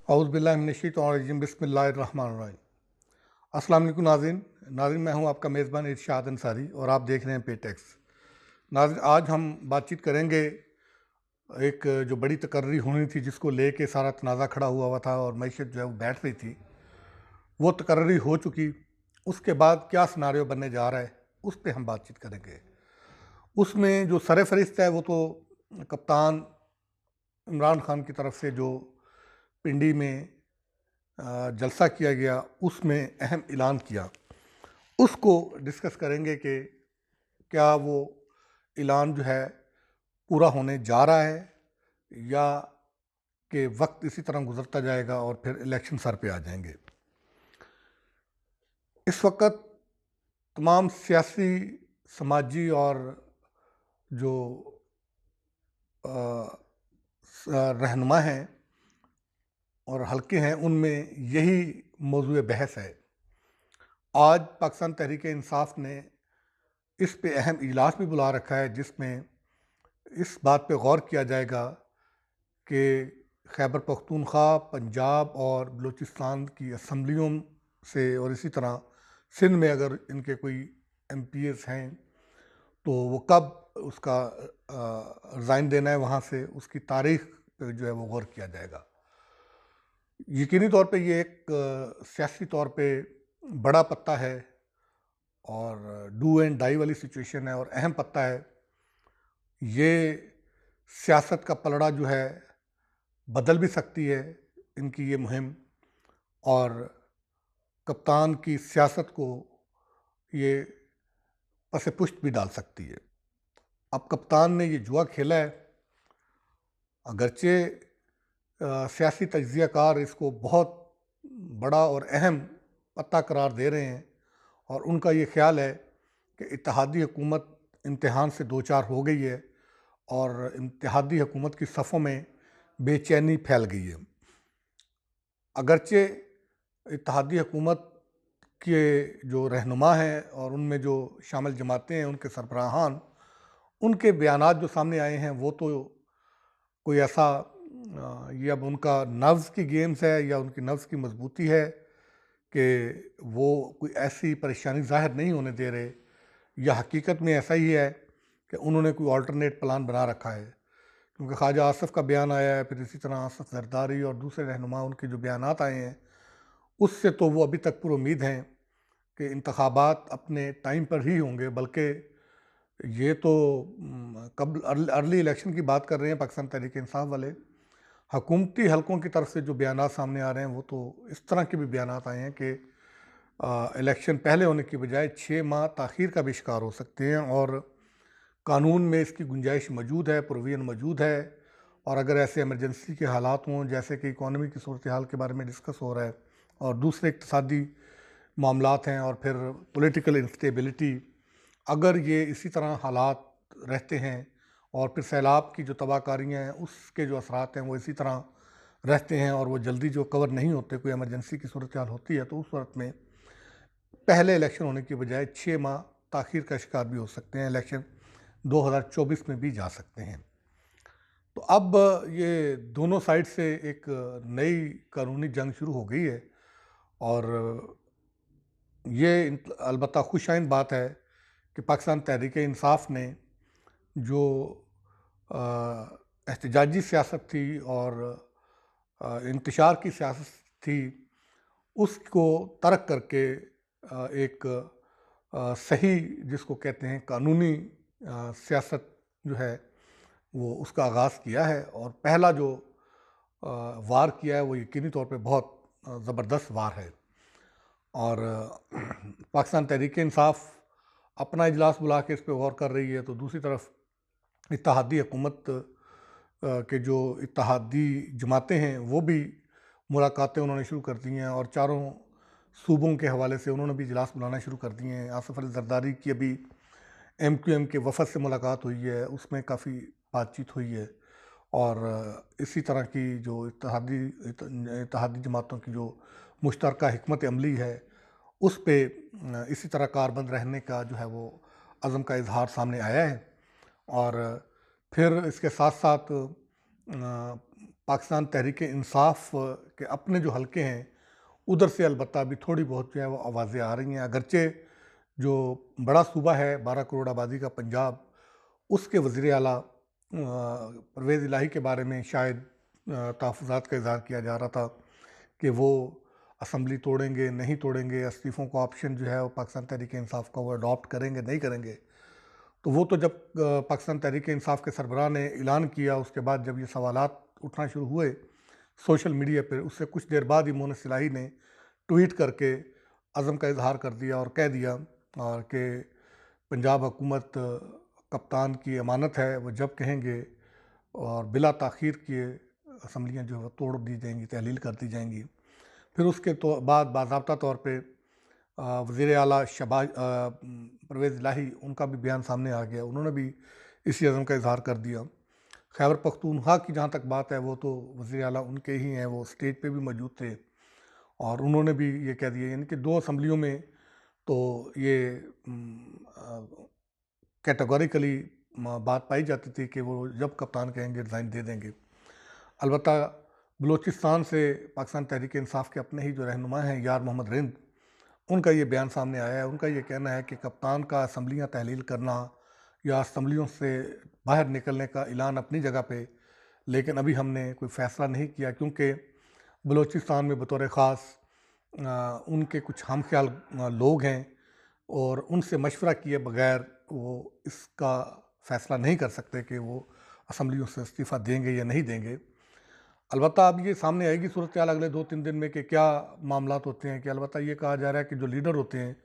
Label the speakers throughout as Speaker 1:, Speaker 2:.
Speaker 1: औज़ुबिल्लाहि बिस्मिल्लाहिर्रहमानिर्रहीम। अस्सलाम वालेकुम नाज़रीन। मैं हूं आपका मेज़बान इरशाद अंसारी और आप देख रहे हैं पेटेक्स। नाज़रीन, आज हम बातचीत करेंगे एक जो बड़ी तकर्री होनी थी, जिसको लेके सारा तनाज़ा खड़ा हुआ था और मईशत जो है वो बैठ रही थी। वो तकर्री हो चुकी, उसके बाद क्या सिनारियो बनने जा रहा है, उस पर हम बातचीत करेंगे। उसमें जो सरफ़हरिस्त है वो तो कप्तान इमरान खान की तरफ से जो पिंडी में जलसा किया गया, उसमें अहम ऐलान किया, उसको डिस्कस करेंगे कि क्या वो ऐलान जो है पूरा होने जा रहा है या कि वक्त इसी तरह गुजरता जाएगा और फिर इलेक्शन सर पे आ जाएंगे। इस वक्त तमाम सियासी, समाजी और जो रहनुमा हैं और हल्के हैं, उनमें यही मौजूए बहस है। आज पाकिस्तान तहरीक इंसाफ ने इस पे अहम इजलास भी बुला रखा है, जिसमें इस बात पे गौर किया जाएगा कि खैबर पख्तूनख्वा, पंजाब और बलूचिस्तान की असम्बलियों से और इसी तरह सिंध में अगर इनके कोई MPs हैं तो वो कब उसका रिज़ाइन देना है वहाँ से, उसकी तारीख पे जो है वो गौर किया जाएगा। यकीनी तौर पे ये एक सियासी तौर पे बड़ा पत्ता है और डू एंड डाई वाली सिचुएशन है और अहम पत्ता है। ये सियासत का पलड़ा जो है बदल भी सकती है, इनकी ये मुहिम, और कप्तान की सियासत को ये पसे पुष्ट भी डाल सकती है। अब कप्तान ने ये जुआ खेला है, अगरचे सियासी तज्ज़ियाकार इसको बहुत बड़ा और अहम पत्ता करार दे रहे हैं और उनका ये ख्याल है कि इत्तेहादी हुकूमत इम्तिहान से दो चार हो गई है और इत्तेहादी हुकूमत की सफ़ों में बेचैनी फैल गई है। अगरचे इत्तेहादी हुकूमत के जो रहनुमा हैं और उनमें जो शामिल जमातें हैं, उनके सरबराहान, उनके बयानात जो सामने आए हैं वो तो कोई ऐसा ये अब उनका नफ्स की गेम्स है या उनकी नफ्स की मजबूती है कि वो कोई ऐसी परेशानी ज़ाहिर नहीं होने दे रहे, या हकीकत में ऐसा ही है कि उन्होंने कोई अल्टरनेट प्लान बना रखा है। क्योंकि ख्वाजा आसिफ का बयान आया है, फिर इसी तरह आसिफ जरदारी और दूसरे रहनुमा उनके जो बयानात आए हैं, उससे तो वो अभी तक पुरुम्मीद हैं कि इंतखाबात अपने टाइम पर ही होंगे। बल्कि ये तो कब अर्ली इलेक्शन की बात कर रहे हैं पाकिस्तान तहरीक इंसाफ वाले। हुकूमती हलकों की तरफ से जो बयानात सामने आ रहे हैं वो तो इस तरह के भी बयानात आए हैं कि इलेक्शन पहले होने की बजाय 6 माह ताख़ीर का भी शिकार हो सकते हैं और कानून में इसकी गुंजाइश मौजूद है, प्रोविज़न मौजूद है। और अगर ऐसे इमरजेंसी के हालात हों, जैसे कि इकॉनमी की सूरत हाल के बारे में डिस्कस हो रहा है और दूसरे इक़्तिसादी मामलात हैं और फिर पॉलिटिकल इंस्टेबिलिटी, अगर ये इसी तरह हालात रहते हैं और फिर सैलाब की जो तबाहकारियाँ हैं उसके जो असरात हैं वो इसी तरह रहते हैं और वो जल्दी जो कवर नहीं होते, कोई इमरजेंसी की सूरत हाल होती है, तो उस सूरत में पहले इलेक्शन होने की बजाय 6 माह ताख़ीर का शिकार भी हो सकते हैं। इलेक्शन 2024 में भी जा सकते हैं। तो अब ये दोनों साइड से एक नई कानूनी जंग शुरू हो गई है और ये अलबत्ता खुशाइन बात है कि पाकिस्तान तहरीक इंसाफ ने जो एहतजाजी सियासत थी और इंतशार की सियासत थी, उसको तर्क करके एक सही, जिसको कहते हैं कानूनी सियासत जो है वो उसका आगाज़ किया है। और पहला जो वार किया है वो यकीनी तौर पे बहुत ज़बरदस्त वार है। और पाकिस्तान तहरीक इंसाफ अपना इजलास बुला के इस पर गौर कर रही है, तो दूसरी तरफ इत्तेहादी हुकूमत के जो इत्तेहादी जमातें हैं वो भी मुलाकातें उन्होंने शुरू कर दी हैं और चारों सूबों के हवाले से उन्होंने भी इजलास बुलाना शुरू कर दिए हैं। आसिफ अली जरदारी की अभी MQM के वफ़द से मुलाकात हुई है, उसमें काफ़ी बातचीत हुई है और इसी तरह की जो इत्तेहादी जमातों की जो मुश्तरका हिकमत अमली है, उस पे इसी तरह कारबंद रहने का जो है वो अज़म का इजहार सामने आया है। और फिर इसके साथ साथ पाकिस्तान तहरीक-ए-इंसाफ के अपने जो हलके हैं, उधर से अलबत्ता अभी थोड़ी बहुत जो है वो आवाज़ें आ रही हैं। अगरचे जो बड़ा सूबा है 12 करोड़ आबादी का पंजाब, उसके वज़ीर आला परवेज़ इलाही के बारे में शायद तहफ़्फ़ुज़ात का इज़हार किया जा रहा था कि वो असम्बली तोड़ेंगे, नहीं तोड़ेंगे, इस्तीफ़ों का ऑप्शन जो है वो पाकिस्तान तहरीक-ए-इंसाफ का वो अडॉप्ट करेंगे, नहीं करेंगे। तो वो तो जब पाकिस्तान तहरीक-ए-इंसाफ के सरबराह ने ऐलान किया, उसके बाद जब ये सवालात उठना शुरू हुए सोशल मीडिया पे, उससे कुछ देर बाद ही मोहन इलाही ने ट्वीट करके अज़म का इज़हार कर दिया और कह दिया और कि पंजाब हुकूमत कप्तान की अमानत है, वो जब कहेंगे और बिला ताख़ीर किए असम्बलियाँ जो है वो तोड़ दी जाएँगी, तहलील कर दी जाएँगी। फिर उसके तो बाद बाज़ाब्ता तौर पे वज़ीर आला परवेज़ इलाही उनका भी बयान सामने आ गया, उन्होंने भी इसी अज़म का इज़हार कर दिया। खैबर पख्तूनख्वा की जहाँ तक बात है, वो तो वज़ीर आला उनके ही हैं, वो स्टेज पे भी मौजूद थे और उन्होंने भी ये कह दिया, यानी कि 2 असम्बलियों में तो ये कैटेगोरिकली बात पाई जाती थी कि वो जब कप्तान कहेंगे रिज़ाइन दे देंगे। अलबत्ता बलूचिस्तान से पाकिस्तान तहरीक-ए-इंसाफ के अपने ही जो रहनुमा हैं यार मोहम्मद रिंद, उनका ये बयान सामने आया है। उनका ये कहना है कि कप्तान का असम्बलियाँ तहलील करना या असम्बलियों से बाहर निकलने का ऐलान अपनी जगह पे, लेकिन अभी हमने कोई फ़ैसला नहीं किया क्योंकि बलूचिस्तान में बतौर ख़ास उनके कुछ हमख़्याल लोग हैं और उनसे मशवरा किए बगैर वो इसका फ़ैसला नहीं कर सकते कि वो असम्बलियों से इस्तीफ़ा देंगे या नहीं देंगे। अलबत्ता अब ये सामने आएगी सूरत हाल अगले 2-3 दिन में कि क्या मामलात होते हैं, कि अलबत्ता ये कहा जा रहा है कि जो लीडर होते हैं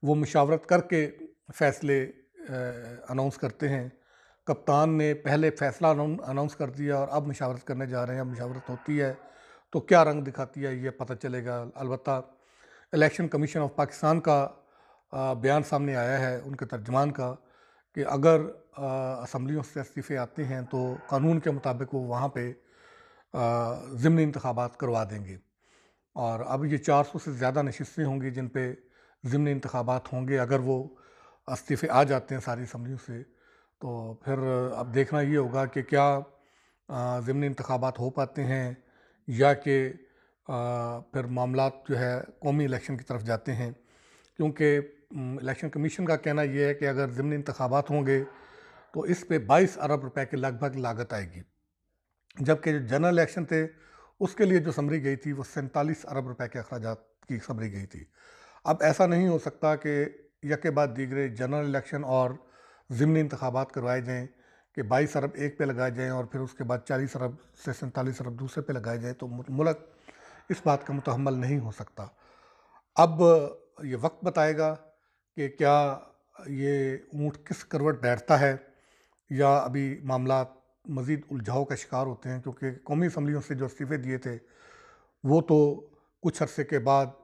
Speaker 1: वो मुशावरत करके फ़ैसले अनाउंस करते हैं। कप्तान ने पहले फ़ैसला अनाउंस कर दिया और अब मुशावरत करने जा रहे हैं। अब मुशावरत होती है तो क्या रंग दिखाती है ये पता चलेगा। अलबत्ता इलेक्शन कमीशन ऑफ पाकिस्तान का बयान सामने आया है उनके तर्जमान का कि अगर असम्बलियों से इस्तीफ़े आते हैं तो कानून के मुताबिक वो वहाँ पे ज़िमनी इंतखाबात करवा देंगे और अब ये 400 से ज़्यादा नशिस्तें होंगी जिन पे ज़िमनी इंतखाबात होंगे। अगर वो इस्तीफ़े आ जाते हैं सारी असम्बलियों से तो फिर अब देखना ये होगा कि क्या ज़िमनी इंतखाबात हो पाते हैं या कि फिर मामलात जो है कौमी इलेक्शन की तरफ जाते हैं, क्योंकि इलेक्शन कमीशन का कहना ये है कि अगर ज़िमनी इंतखाबात होंगे तो इस पे 22 अरब रुपए के लगभग लागत आएगी, जबकि जो जनरल इलेक्शन थे उसके लिए जो समरी गई थी वो 47 अरब रुपए के अखराजात की समरी गई थी। अब ऐसा नहीं हो सकता कि यके बाद दीगरे जनरल इलेक्शन और ज़िमनी इंतखाबात करवाए जाएँ कि 22 अरब एक पे लगाए जाएँ और फिर उसके बाद 40 अरब से 47 अरब दूसरे पे लगाए जाएँ, तो मुल्क इस बात का मुतहम्मल नहीं हो सकता। अब ये वक्त बताएगा कि क्या ये ऊँट किस करवट बैठता है या अभी मामलात मज़ीद उलझाव का शिकार होते हैं, क्योंकि कौमी असम्बलियों से जो इस्तीफ़े दिए थे वो तो कुछ अरसे के बाद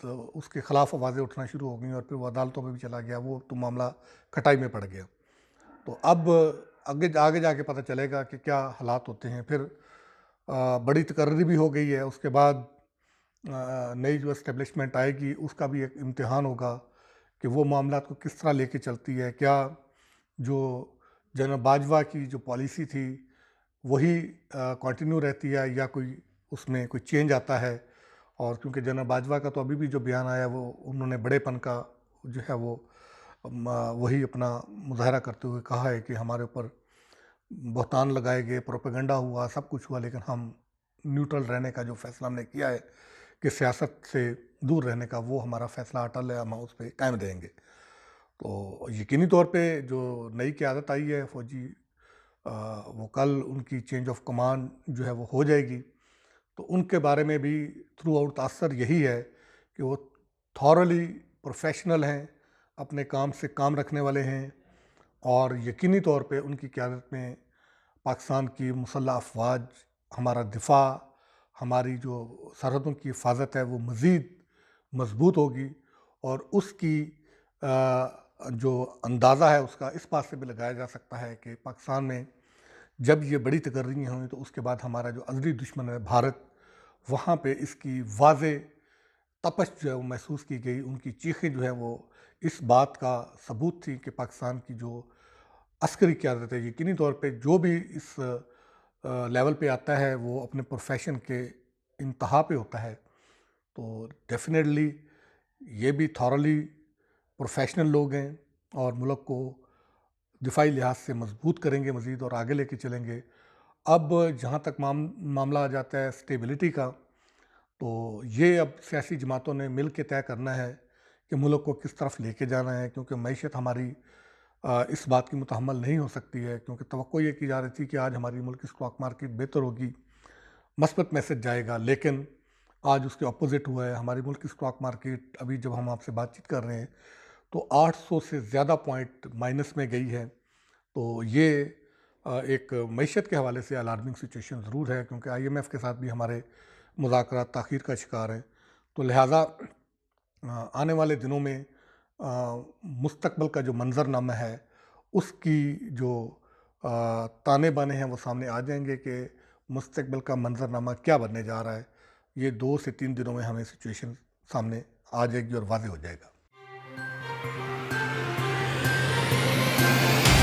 Speaker 1: तो उसके ख़िलाफ़ आवाज़ें उठना शुरू हो गई और फिर वो अदालतों में भी चला गया, वो तो मामला खटाई में पड़ गया। तो अब आगे आगे जाके पता चलेगा कि क्या हालात होते हैं। फिर बड़ी तकर्री भी हो गई है, उसके बाद नई जो एस्टेब्लिशमेंट आएगी उसका भी एक इम्तिहान होगा कि वो मामलात को किस तरह लेके चलती है। क्या जो जनरल बाजवा की जो पॉलिसी थी वही कंटिन्यू रहती है या कोई उसमें कोई चेंज आता है। और क्योंकि जनरल बाजवा का तो अभी भी जो बयान आया वो उन्होंने बड़ेपन का जो है वो वही अपना मुजाहरा करते हुए कहा है कि हमारे ऊपर बहतान लगाए गए, प्रोपेगेंडा हुआ, सब कुछ हुआ, लेकिन हम न्यूट्रल रहने का जो फ़ैसला हमने किया है कि सियासत से दूर रहने का, वो हमारा फ़ैसला अटल है, हम उस पे कायम रहेंगे। तो यकीनी तौर पे जो नई क़यादत आई है फ़ौजी, वो कल उनकी चेंज ऑफ कमांड जो है वो हो जाएगी। तो उनके बारे में भी थ्रू आउट असर यही है कि वो थॉरली प्रोफेशनल हैं, अपने काम से काम रखने वाले हैं और यकीनी तौर पे उनकी क़यादत में पाकिस्तान की मुसल्लह अफ़वाज, हमारा दिफ़ा, हमारी जो सरहदों की हिफाजत है वो मज़ीद मज़बूत होगी और उसकी जो अंदाज़ा है उसका इस बात से भी लगाया जा सकता है कि पाकिस्तान में जब ये बड़ी तकर्रियाँ हुई तो उसके बाद हमारा जो अज़ली दुश्मन है भारत, वहाँ पे इसकी वाज़े तपश जो है वो महसूस की गई। उनकी चीखें जो है वो इस बात का सबूत थी कि पाकिस्तान की जो अस्करी क़यादत है, यकीनी तौर पे जो भी इस लेवल पे आता है वो अपने प्रोफेशन के इंतहा पे होता है। तो डेफ़िनेटली ये भी थॉरली प्रोफेशनल लोग हैं और मुल्क को दिफाई लिहाज से मजबूत करेंगे मज़ीद और आगे लेके चलेंगे। अब जहाँ तक मामला आ जाता है स्टेबिलिटी का, तो ये अब सियासी जमातों ने मिल के तय करना है कि मुल्क को किस तरफ लेके जाना है, क्योंकि मईशत हमारी इस बात की मुतहम्मल नहीं हो सकती है, क्योंकि तवक्को ये की जा रही थी कि आज हमारी मुल्क की स्टॉक मार्केट बेहतर होगी, मस्बत मैसेज जाएगा, लेकिन आज उसके अपोजिट हुआ है। हमारी मुल्क की स्टॉक मार्केट अभी जब हम आपसे बातचीत कर रहे हैं तो 800 से ज़्यादा पॉइंट माइनस में गई है। तो ये एक मईशत के हवाले से अलार्मिंग सिचुएशन ज़रूर है, क्योंकि IMF के साथ भी हमारे मुज़ाकरात ताख़ीर का शिकार हैं। तो लिहाजा आने वाले दिनों में मुस्तक़बिल का जो मंज़रनामा है, उसकी जो ताने बाने हैं वो सामने आ जाएंगे कि मुस्तक़बिल का मंज़रनामा क्या बनने जा रहा है। ये 2 से 3 दिनों में हमें सिचुएशन सामने आ जाएगी और वाज़ेह हो जाएगा।